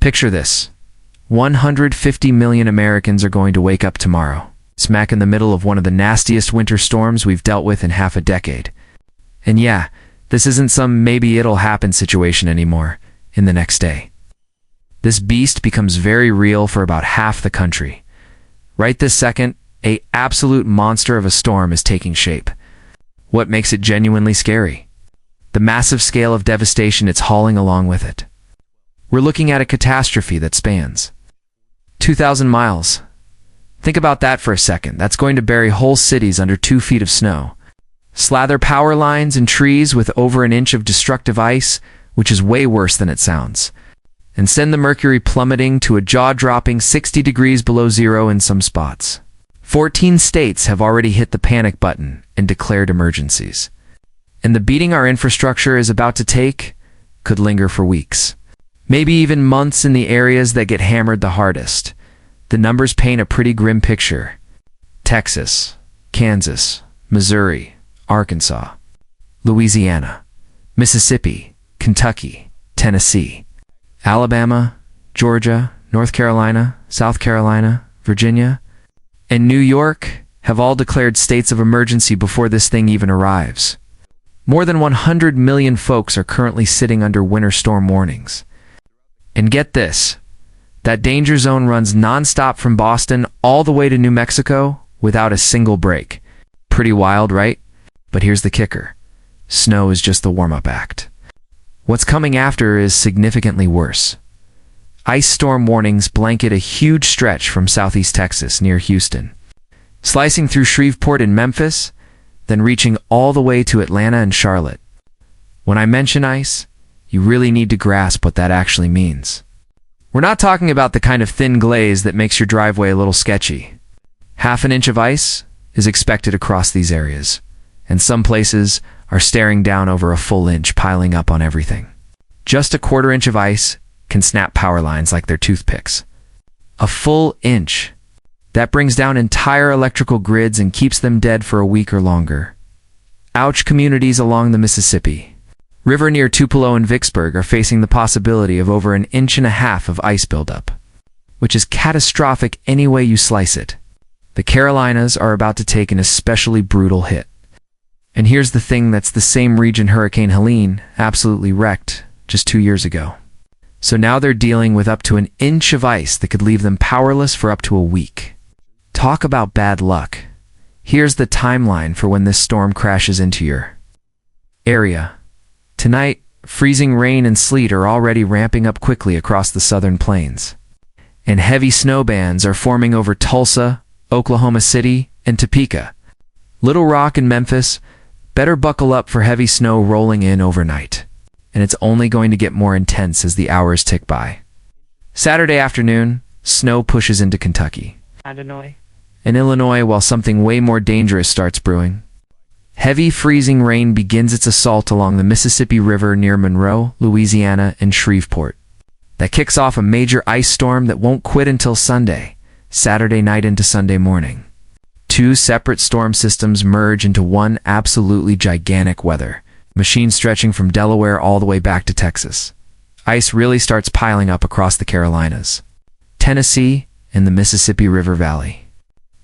Picture this. 150 million Americans are going to wake up tomorrow, smack in the middle of one of the nastiest winter storms we've dealt with in half a decade. And yeah, this isn't some maybe it'll happen situation anymore in the next day. This beast becomes very real for about half the country. Right this second, an absolute monster of a storm is taking shape. What makes it genuinely scary? The massive scale of devastation it's hauling along with it. We're looking at a catastrophe that spans 2,000 miles. Think about that for a second. That's going to bury whole cities under 2 feet of snow. Slather power lines and trees with over an inch of destructive ice, which is way worse than it sounds. And send the mercury plummeting to a jaw-dropping 60 degrees below zero in some spots. 14 states have already hit the panic button and declared emergencies. And the beating our infrastructure is about to take could linger for weeks. Maybe even months in the areas that get hammered the hardest. The numbers paint a pretty grim picture. Texas, Kansas, Missouri, Arkansas, Louisiana, Mississippi, Kentucky, Tennessee, Alabama, Georgia, North Carolina, South Carolina, Virginia, and New York have all declared states of emergency before this thing even arrives. More than 100 million folks are currently sitting under winter storm warnings. And get this, that danger zone runs nonstop from Boston all the way to New Mexico without a single break. Pretty wild, right? But here's the kicker. Snow is just the warm-up act. What's coming after is significantly worse. Ice storm warnings blanket a huge stretch from southeast Texas near Houston, slicing through Shreveport and Memphis, then reaching all the way to Atlanta and Charlotte. When I mention ice, you really need to grasp what that actually means. We're not talking about the kind of thin glaze that makes your driveway a little sketchy. Half an inch of ice is expected across these areas, and some places are staring down over a full inch, piling up on everything. Just a quarter inch of ice can snap power lines like they're toothpicks. A full inch. That brings down entire electrical grids and keeps them dead for a week or longer. Ouch. Communities along the Mississippi River near Tupelo and Vicksburg are facing the possibility of over 1.5 inches of ice buildup, which is catastrophic any way you slice it. The Carolinas are about to take an especially brutal hit. And here's the thing, that's the same region Hurricane Helene absolutely wrecked just 2 years ago. So now they're dealing with up to 1 inch of ice that could leave them powerless for up to a week. Talk about bad luck. Here's the timeline for when this storm crashes into your area. Tonight, freezing rain and sleet are already ramping up quickly across the southern plains. And heavy snow bands are forming over Tulsa, Oklahoma City, and Topeka. Little Rock and Memphis better buckle up for heavy snow rolling in overnight. And it's only going to get more intense as the hours tick by. Saturday afternoon, snow pushes into Kentucky and Illinois, while something way more dangerous starts brewing. Heavy freezing rain begins its assault along the Mississippi River near Monroe, Louisiana, and Shreveport. That kicks off a major ice storm that won't quit until Sunday, Saturday night into Sunday morning. 2 separate storm systems merge into one absolutely gigantic weather machine stretching from Delaware all the way back to Texas. Ice really starts piling up across the Carolinas, Tennessee, and the Mississippi River Valley.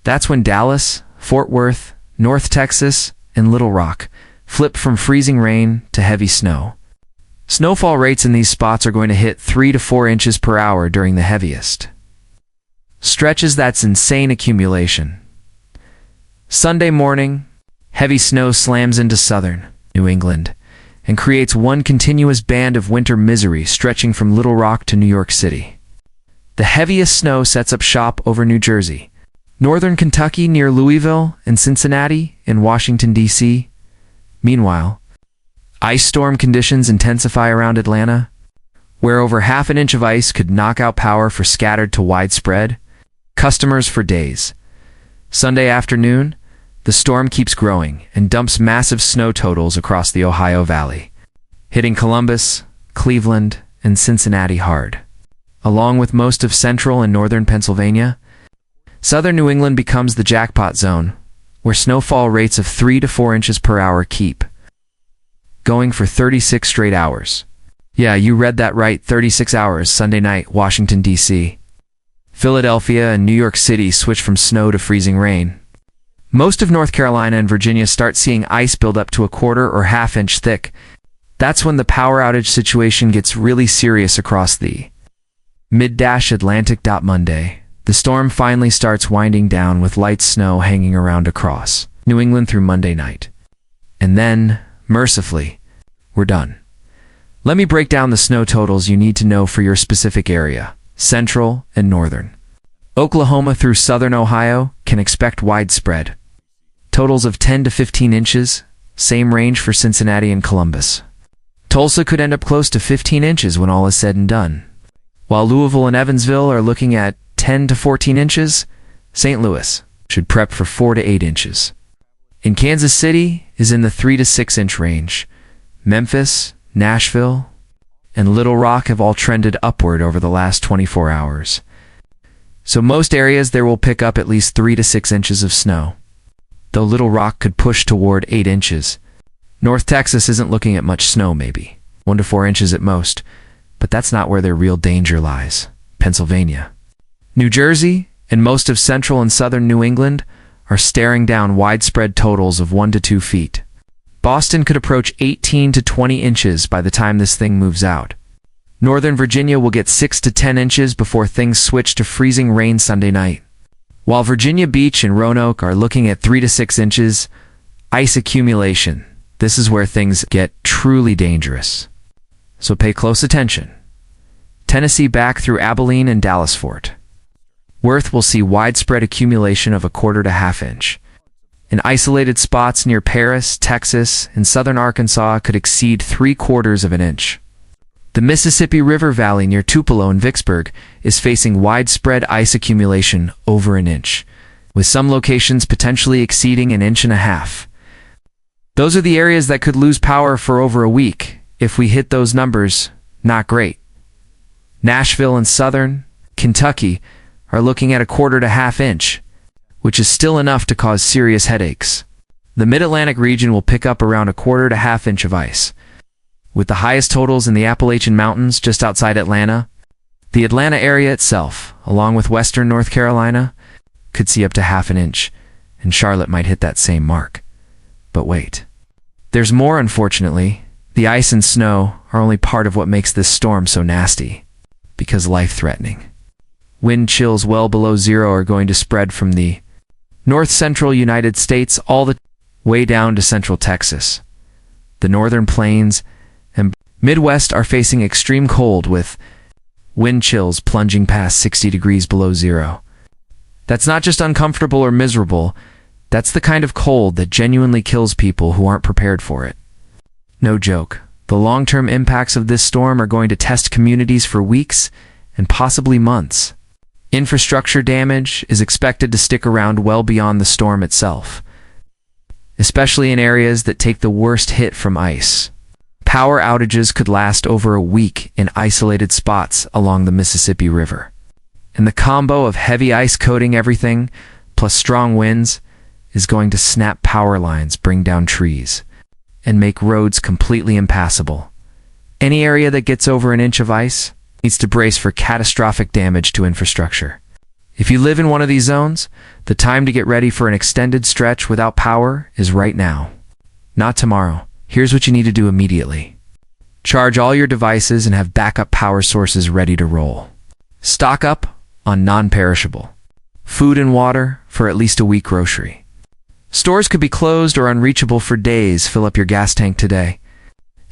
That's when Dallas, Fort Worth, North Texas, and Little Rock flip from freezing rain to heavy snow. Snowfall rates in these spots are going to hit 3 to 4 inches per hour during the heaviest stretches. That's insane accumulation. Sunday morning, heavy snow slams into southern New England and creates one continuous band of winter misery stretching from Little Rock to New York City. The heaviest snow sets up shop over New Jersey, northern Kentucky near Louisville, and Cincinnati in Washington, D.C. Meanwhile, ice storm conditions intensify around Atlanta, where over half an inch of ice could knock out power for scattered to widespread customers for days. Sunday afternoon, the storm keeps growing and dumps massive snow totals across the Ohio Valley, hitting Columbus, Cleveland, and Cincinnati hard. Along with most of central and northern Pennsylvania, southern New England becomes the jackpot zone, where snowfall rates of 3 to 4 inches per hour keep going for 36 straight hours. Yeah, you read that right. 36 hours, Sunday night, Washington, D.C. Philadelphia and New York City switch from snow to freezing rain. Most of North Carolina and Virginia start seeing ice build up to a quarter or half-inch thick. That's when the power outage situation gets really serious across the mid-Atlantic. Monday, the storm finally starts winding down with light snow hanging around across New England through Monday night. And then, mercifully, we're done. Let me break down the snow totals you need to know for your specific area, central and northern. Oklahoma through southern Ohio can expect widespread totals of 10 to 15 inches, same range for Cincinnati and Columbus. Tulsa could end up close to 15 inches when all is said and done. While Louisville and Evansville are looking at 10 to 14 inches, St. Louis should prep for 4 to 8 inches. In Kansas City is in the 3 to 6 inch range. Memphis, Nashville, and Little Rock have all trended upward over the last 24 hours. So most areas there will pick up at least 3 to 6 inches of snow, though Little Rock could push toward 8 inches. North Texas isn't looking at much snow, maybe 1 to 4 inches at most, but that's not where their real danger lies. Pennsylvania, New Jersey, and most of central and southern New England are staring down widespread totals of 1 to 2 feet. Boston could approach 18 to 20 inches by the time this thing moves out. Northern Virginia will get 6 to 10 inches before things switch to freezing rain Sunday night. While Virginia Beach and Roanoke are looking at 3 to 6 inches, ice accumulation, this is where things get truly dangerous. So pay close attention. Tennessee back through Abilene and Dallas Fort Worth will see widespread accumulation of a quarter to half inch. And isolated spots near Paris, Texas, and southern Arkansas could exceed 3/4 of an inch. The Mississippi River Valley near Tupelo and Vicksburg is facing widespread ice accumulation over an inch, with some locations potentially exceeding 1.5 inches. Those are the areas that could lose power for over a week. If we hit those numbers, not great. Nashville and southern Kentucky are looking at a quarter to half inch, which is still enough to cause serious headaches. The Mid-Atlantic region will pick up around a quarter to half inch of ice, with the highest totals in the Appalachian Mountains just outside Atlanta. The Atlanta area itself, along with western North Carolina, could see up to half an inch, and Charlotte might hit that same mark. But wait. There's more, unfortunately. The ice and snow are only part of what makes this storm so nasty, because life-threatening. Wind chills well below zero are going to spread from the north-central United States all the way down to central Texas. The northern plains and Midwest are facing extreme cold with wind chills plunging past 60 degrees below zero. That's not just uncomfortable or miserable, that's the kind of cold that genuinely kills people who aren't prepared for it. No joke. The long-term impacts of this storm are going to test communities for weeks and possibly months. Infrastructure damage is expected to stick around well beyond the storm itself, especially in areas that take the worst hit from ice. Power outages could last over a week in isolated spots along the Mississippi River. And the combo of heavy ice coating everything, plus strong winds, is going to snap power lines, bring down trees, and make roads completely impassable. Any area that gets over 1 inch of ice needs to brace for catastrophic damage to infrastructure. If you live in one of these zones, the time to get ready for an extended stretch without power is right now, not tomorrow. Here's what you need to do immediately. Charge all your devices and have backup power sources ready to roll. Stock up on non-perishable food and water for at least a week grocery. Stores could be closed or unreachable for days. Fill up your gas tank today.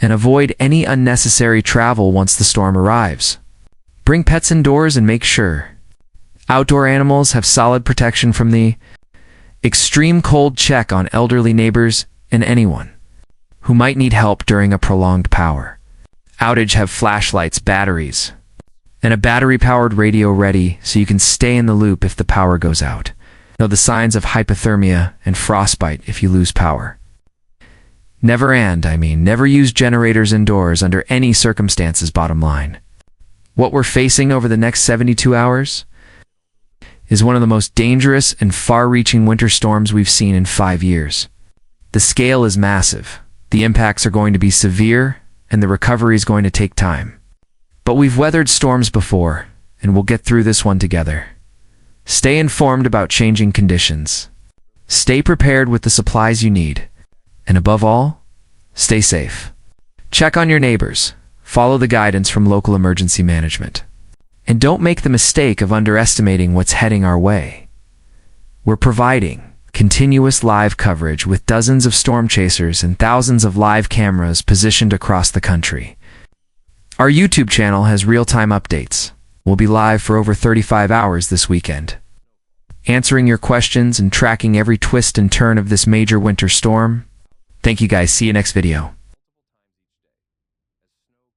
And avoid any unnecessary travel once the storm arrives. Bring pets indoors and make sure outdoor animals have solid protection from the extreme cold. Check on elderly neighbors and anyone who might need help during a prolonged power outage. Have flashlights, batteries, and a battery-powered radio ready so you can stay in the loop if the power goes out. Know the signs of hypothermia and frostbite if you lose power. Never use generators indoors under any circumstances. Bottom line. What we're facing over the next 72 hours is one of the most dangerous and far-reaching winter storms we've seen in 5 years. The scale is massive. The impacts are going to be severe and the recovery is going to take time. But we've weathered storms before, and we'll get through this one together. Stay informed about changing conditions. Stay prepared with the supplies you need. And above all, stay safe. Check on your neighbors. Follow the guidance from local emergency management. And don't make the mistake of underestimating what's heading our way. We're providing continuous live coverage with dozens of storm chasers and thousands of live cameras positioned across the country. Our YouTube channel has real-time updates. We'll be live for over 35 hours this weekend, answering your questions and tracking every twist and turn of this major winter storm. Thank you guys. See you next video.